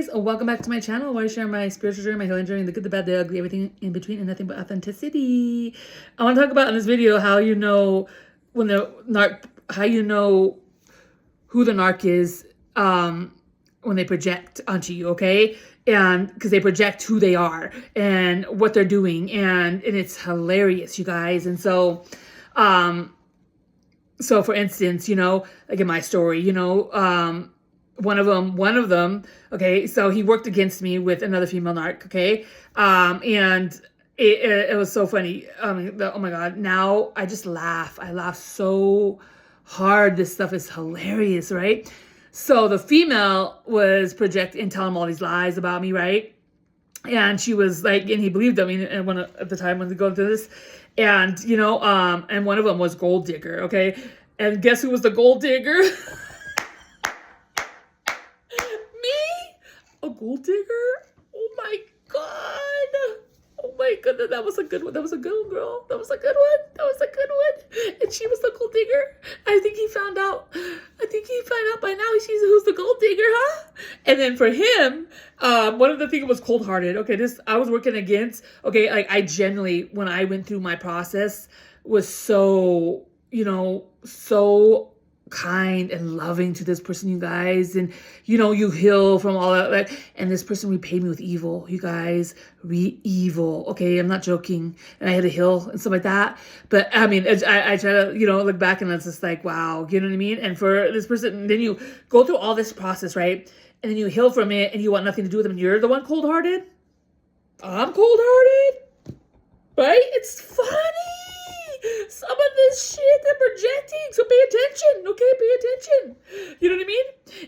guys, welcome back to my channel where I share my spiritual journey, my healing journey, the good, the bad, the ugly, everything in between, and nothing but authenticity. I want to talk about in this video how you know when how you know who the narc is when they project onto you, okay? And because they project who they are and what they're doing, and it's hilarious, you guys. And so for instance, like in my story, one of them, okay, so he worked against me with another female narc, okay, and it was so funny. Oh my God, now I just laugh. I laugh so hard. This stuff is hilarious, right? So the female was projecting and telling him all these lies about me, right? And she was like, and he believed them. And at the time when they go through this, and and one of them was gold digger, okay, and guess who was the gold digger? A gold digger? Oh my God. Oh my goodness. That was a good one. That was a good one, girl. That was a good one. That was a good one. And she was the gold digger. I think he found out by now who's the gold digger, huh? And then for him, one of the things was cold-hearted. Okay, I was working against, okay, like I generally, when I went through my process, was so, so kind and loving to this person, you guys, and you heal from all that, and this person repaid me with evil, you guys, evil, okay? I'm not joking. And I had to heal and stuff like that, but I mean, I try to look back, and it's just like, wow, you know what I mean? And for this person, then you go through all this process, right? And then you heal from it, and you want nothing to do with them, and you're the one cold-hearted. I'm cold-hearted, right? It's funny. Some of this shit they're projecting, so pay attention, okay? Pay attention. You know what I mean?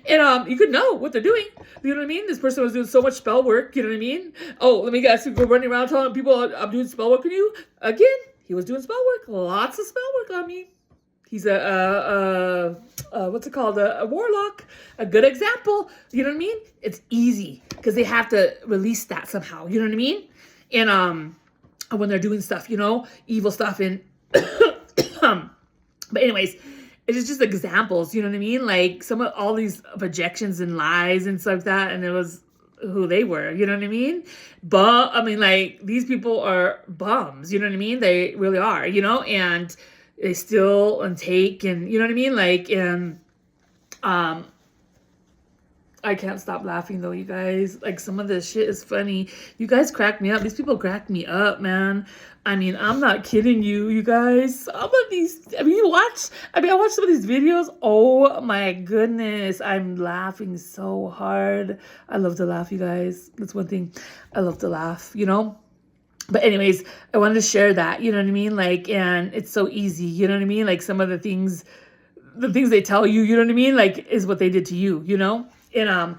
And you could know what they're doing. You know what I mean? This person was doing so much spell work. You know what I mean? Oh, let me guess. Go running around telling people I'm doing spell work on you. Again, he was doing spell work. Lots of spell work on me. He's what's it called? A warlock. A good example. You know what I mean? It's easy because they have to release that somehow. You know what I mean? And when they're doing stuff, evil stuff, and but anyways, it's just examples, you know what I mean? Like some of all these projections and lies and stuff like that, and it was who they were, you know what I mean? But I mean, like, these people are bums, you know what I mean? They really are, and they steal and take, and you know what I mean? Like, and I can't stop laughing though, you guys. Like, some of this shit is funny. You guys crack me up. These people crack me up, man. I mean, I'm not kidding you, you guys. Some of these, I watch some of these videos. Oh my goodness. I'm laughing so hard. I love to laugh, you guys. That's one thing. I love to laugh, But anyways, I wanted to share that, you know what I mean? Like, and it's so easy, you know what I mean? Like, some of the things they tell you, you know what I mean? Like, is what they did to you, And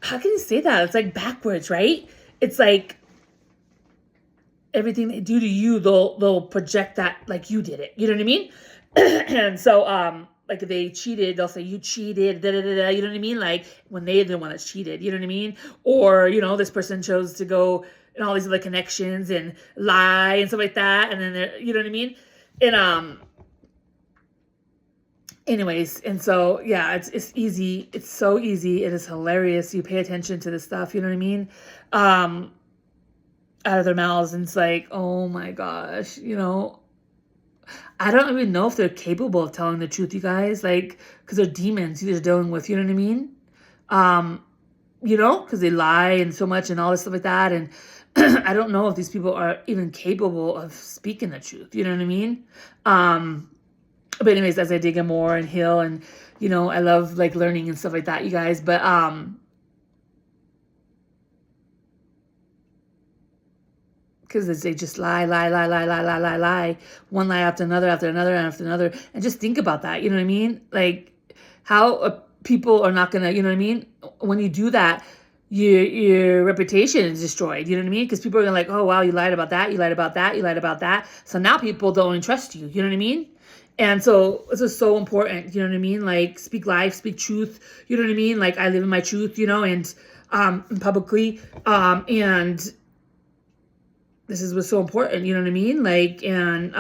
how can you say that? It's like backwards, right? It's like everything they do to you, they'll project that like you did it. You know what I mean? And so like if they cheated, they'll say you cheated, da da da da. You know what I mean? Like when they're the one that's cheated. You know what I mean? Or this person chose to go and all these other connections and lie and stuff like that, and then you know what I mean? And anyways, and so yeah, it's easy. It's so easy. It is hilarious. You pay attention to this stuff, you know what I mean? Out of their mouths, and it's like, oh my gosh, I don't even know if they're capable of telling the truth, you guys, like, because they're demons they're dealing with, you know what I mean? Because they lie and so much and all this stuff like that, and I don't know if these people are even capable of speaking the truth, you know what I mean? But anyways, as I dig in more and heal, and I love like learning and stuff like that, you guys. But because they just lie, one lie after another, and just think about that. You know what I mean? Like how people are not gonna, you know what I mean? When you do that, your reputation is destroyed. You know what I mean? Because people are gonna like, oh wow, you lied about that, you lied about that, you lied about that. So now people don't trust you. You know what I mean? And so this is so important, you know what I mean? Like, speak life, speak truth, you know what I mean? Like, I live in my truth, and publicly, and this is what's so important, you know what I mean? Like, and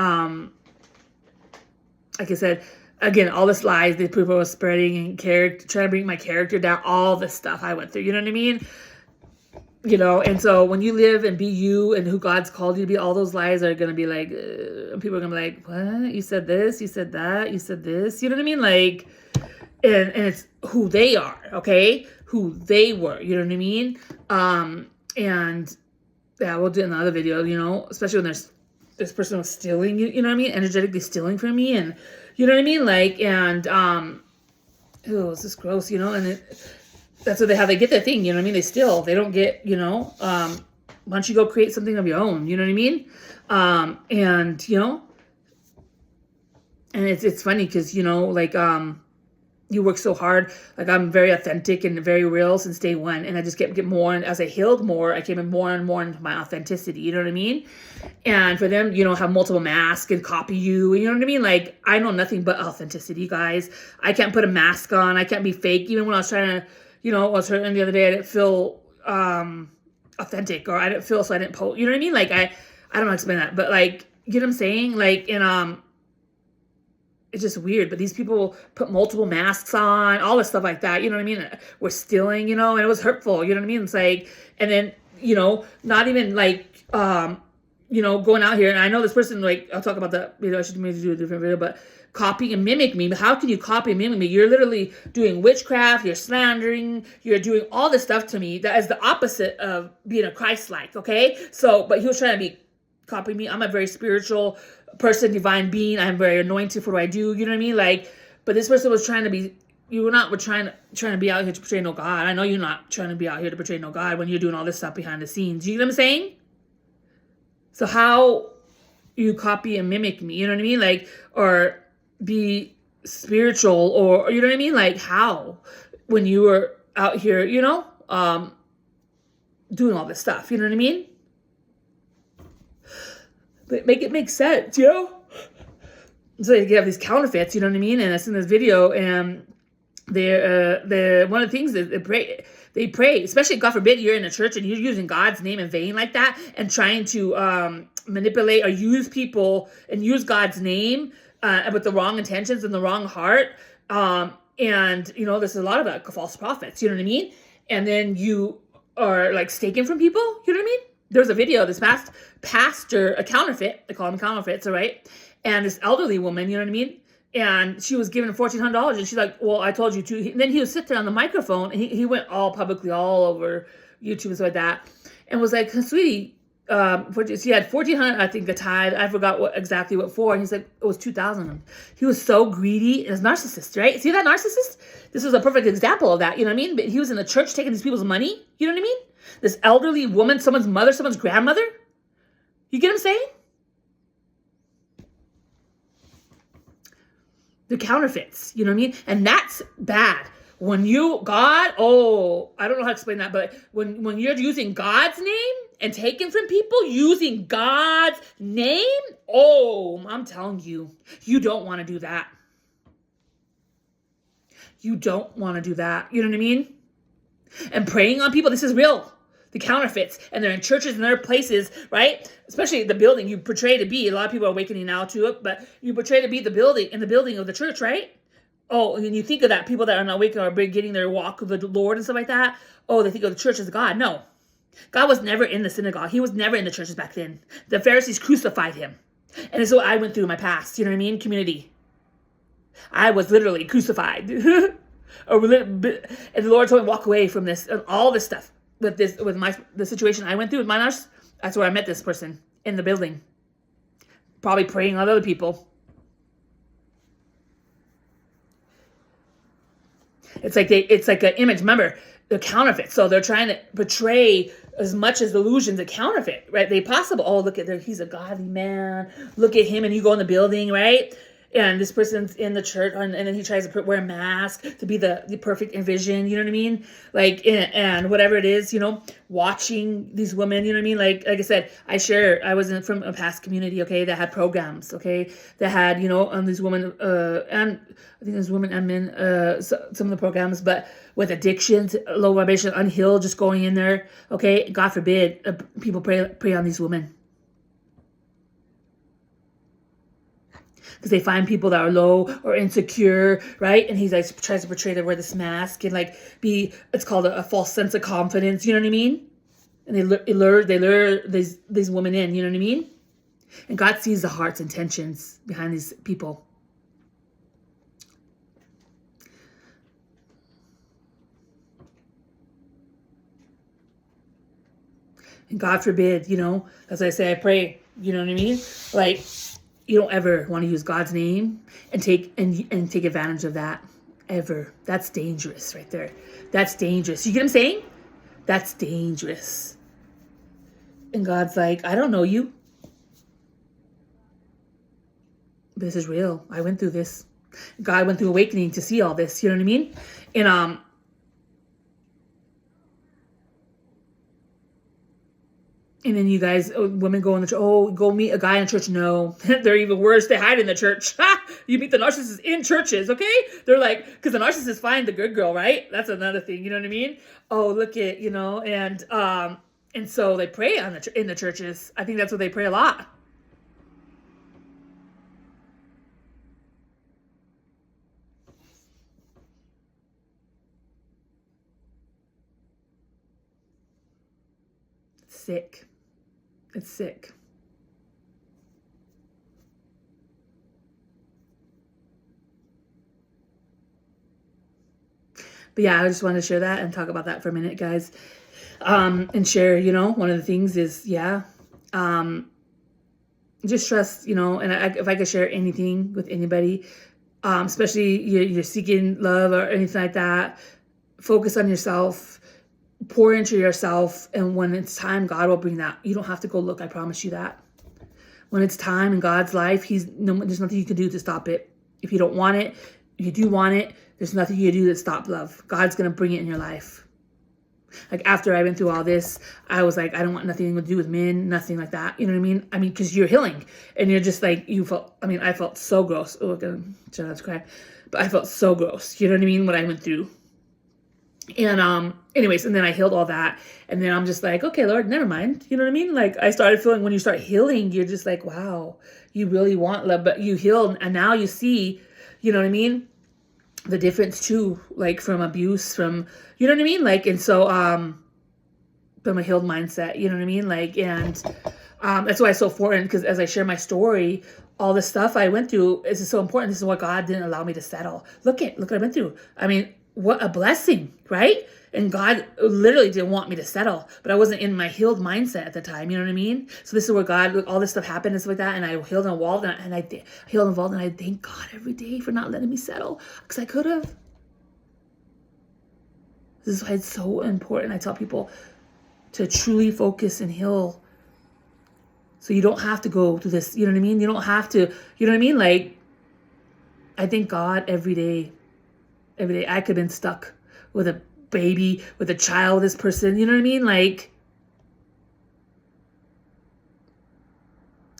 like I said, again, all this lies that people were spreading and trying to bring my character down, all this stuff I went through, you know what I mean? You know, and so when you live and be you and who God's called you to be, all those lies are going to be like, people are going to be like, what? You said this, you said that, you said this. You know what I mean? Like, and it's who they are, okay? Who they were, you know what I mean? And yeah, we'll do another video, you know, especially when this person was stealing, you know what I mean? Energetically stealing from me, and you know what I mean? Like, and, oh, it's just gross, you know, and that's what they get their thing, you know what I mean? They steal, they don't get, you know, why don't you go create something of your own, you know what I mean? And, you know, and it's funny because, you know, like, you work so hard. Like, I'm very authentic and very real since day one. And I just get more. And as I healed more, I came in more and more into my authenticity. You know what I mean? And for them, you know, have multiple masks and copy you. You know what I mean? Like, I know nothing but authenticity, guys. I can't put a mask on. I can't be fake. Even when I was trying to, you know, I was hurting the other day, I didn't feel authentic, or I didn't feel, so I didn't post. You know what I mean? Like, I don't know how to explain that. But, like, you know what I'm saying? Like, and, it's just weird, but these people put multiple masks on, all this stuff like that, you know what I mean? We're stealing, you know, and it was hurtful, you know what I mean? It's like, and then, you know, not even like, you know, going out here, and I know this person, like, I'll talk about that, you know, I should maybe do a different video, but copy and mimic me. But how can you copy and mimic me? You're literally doing witchcraft, you're slandering, you're doing all this stuff to me that is the opposite of being a Christ-like, okay? So, but he was trying to be copying me. I'm a very spiritual person, divine being. I'm very anointed for what I do. You know what I mean? Like, but this person was trying to be. You were not. We're trying to be out here to portray no God. I know you're not trying to be out here to portray no God when you're doing all this stuff behind the scenes. You know what I'm saying? So how you copy and mimic me? You know what I mean? Like, or be spiritual, or you know what I mean? Like, how when you were out here, you know, doing all this stuff. You know what I mean? But make it make sense, you know? So you have these counterfeits, you know what I mean? And I seen this video, and they're one of the things that they pray, especially, God forbid, you're in a church and you're using God's name in vain like that, and trying to manipulate or use people and use God's name with the wrong intentions and the wrong heart. And, you know, there's a lot of like false prophets, you know what I mean? And then you are like staking from people, you know what I mean? There was a video, this pastor, a counterfeit, they call them counterfeits, all right? And this elderly woman, you know what I mean? And she was given $1,400, and she's like, well, I told you to. And then he would sit there on the microphone, and he went all publicly, all over YouTube and stuff like that, and was like, sweetie, she had 1,400, I think, the tithe. I forgot exactly what for. And he's like, it was 2,000. He was so greedy. It was narcissist, right? See that narcissist? This was a perfect example of that, you know what I mean? But he was in the church taking these people's money, you know what I mean? This elderly woman, someone's mother, someone's grandmother. You get what I'm saying? The counterfeits, you know what I mean? And that's bad. When you, God, oh, I don't know how to explain that, but when you're using God's name and taking from people, using God's name, oh, I'm telling you, you don't want to do that. You don't want to do that. You know what I mean? And preying on people, this is real. The counterfeits, and they're in churches and other places, right? Especially the building you portray to be. A lot of people are awakening now to it, but you portray to be the building, in the building of the church, right? Oh, and you think of that, people that are not awakening are getting their walk with the Lord and stuff like that. Oh, they think of the church as God. No. God was never in the synagogue. He was never in the churches back then. The Pharisees crucified him. And this is what I went through in my past, you know what I mean? Community. I was literally crucified. And the Lord told me, walk away from this and all this stuff. With the situation I went through with my nurse, that's where I met this person in the building, probably preying on other people. It's like an image. Remember, the counterfeit. So they're trying to portray as much as illusions a counterfeit, right? They possible. Oh, look at he's a godly man. Look at him, and you go in the building, right? And this person's in the church, and then he tries to wear a mask to be the perfect envision, you know what I mean? Like, and whatever it is, you know, watching these women, you know what I mean? Like I said, I was from a past community, okay, that had programs, okay, that had, you know, these women, and I think there's women and men, some of the programs, but with addictions, low vibration, unhealed, just going in there, okay, God forbid, people prey on these women. Because they find people that are low or insecure, right? And he's like tries to portray to wear this mask and like it's called a false sense of confidence. You know what I mean? And they lure these women in, you know what I mean? And God sees the hearts, intentions behind these people. And God forbid, you know, as I say, I pray, you know what I mean? Like, you don't ever want to use God's name and take advantage of that. Ever. That's dangerous right there. That's dangerous. You get what I'm saying? That's dangerous. And God's like, I don't know you. But this is real. I went through this. God went through awakening to see all this. You know what I mean? And then you guys, women go in the church. Oh, go meet a guy in church. No, they're even worse. They hide in the church. You meet the narcissists in churches, okay? They're like, because the narcissists find the good girl, right? That's another thing. You know what I mean? Oh, look at, you know, and so they pray in the churches. I think that's what they pray a lot. It's sick. It's sick. But yeah, I just wanted to share that and talk about that for a minute, guys. And share, you know, one of the things is, just trust, you know, and if I could share anything with anybody, especially you're seeking love or anything like that, focus on yourself, pour into yourself, and when it's time, God will bring that. You don't have to go look, I promise you that. When it's time in God's life, there's nothing you can do to stop it. If you don't want it, if you do want it, there's nothing you can do to stop love. God's going to bring it in your life. Like after I went through all this, I was like, I don't want nothing to do with men, nothing like that. You know what I mean? I mean, because you're healing and you're just like, I felt so gross. Oh, I'm going to try not to cry. But I felt so gross. You know what I mean? What I went through. And anyways, and then I healed all that. And then I'm just like, okay, Lord, never mind. You know what I mean? Like I started feeling when you start healing, you're just like, wow, you really want love, but you healed. And now you see, you know what I mean? The difference too, like from abuse, from, you know what I mean? Like, and so, from a healed mindset, you know what I mean? Like, and, that's why it's so important, because as I share my story, all the stuff I went through is so important. This is what God didn't allow me to settle. Look what I went through. I mean, what a blessing, right? And God literally didn't want me to settle, but I wasn't in my healed mindset at the time. You know what I mean? So this is where God, all this stuff happened and stuff like that. And I healed and evolved, and I healed and evolved, and I thank God every day for not letting me settle, because I could have. This is why it's so important. I tell people to truly focus and heal. So you don't have to go through this, you know what I mean? You don't have to, you know what I mean? Like, I thank God every day. Every day I could have been stuck with a baby, with a child, this person, you know what I mean? Like,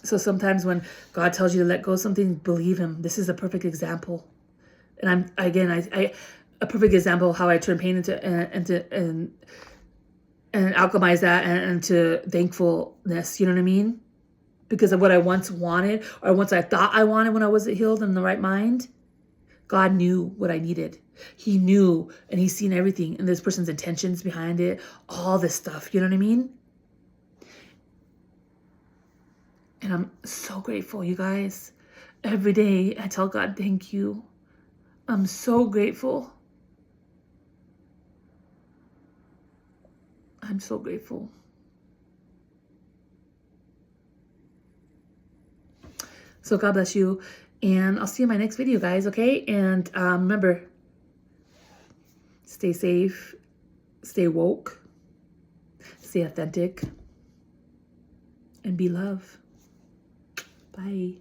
so sometimes when God tells you to let go of something, believe him. This is a perfect example. And I a perfect example of how I turn pain into and alchemize that and into thankfulness, you know what I mean? Because of what I once wanted, or once I thought I wanted when I wasn't healed and in the right mind. God knew what I needed. He knew, and he's seen everything, and this person's intentions behind it, all this stuff, you know what I mean? And I'm so grateful, you guys. Every day I tell God, thank you. I'm so grateful. I'm so grateful. So God bless you. And I'll see you in my next video, guys, okay? And remember, stay safe, stay woke, stay authentic, and be love. Bye.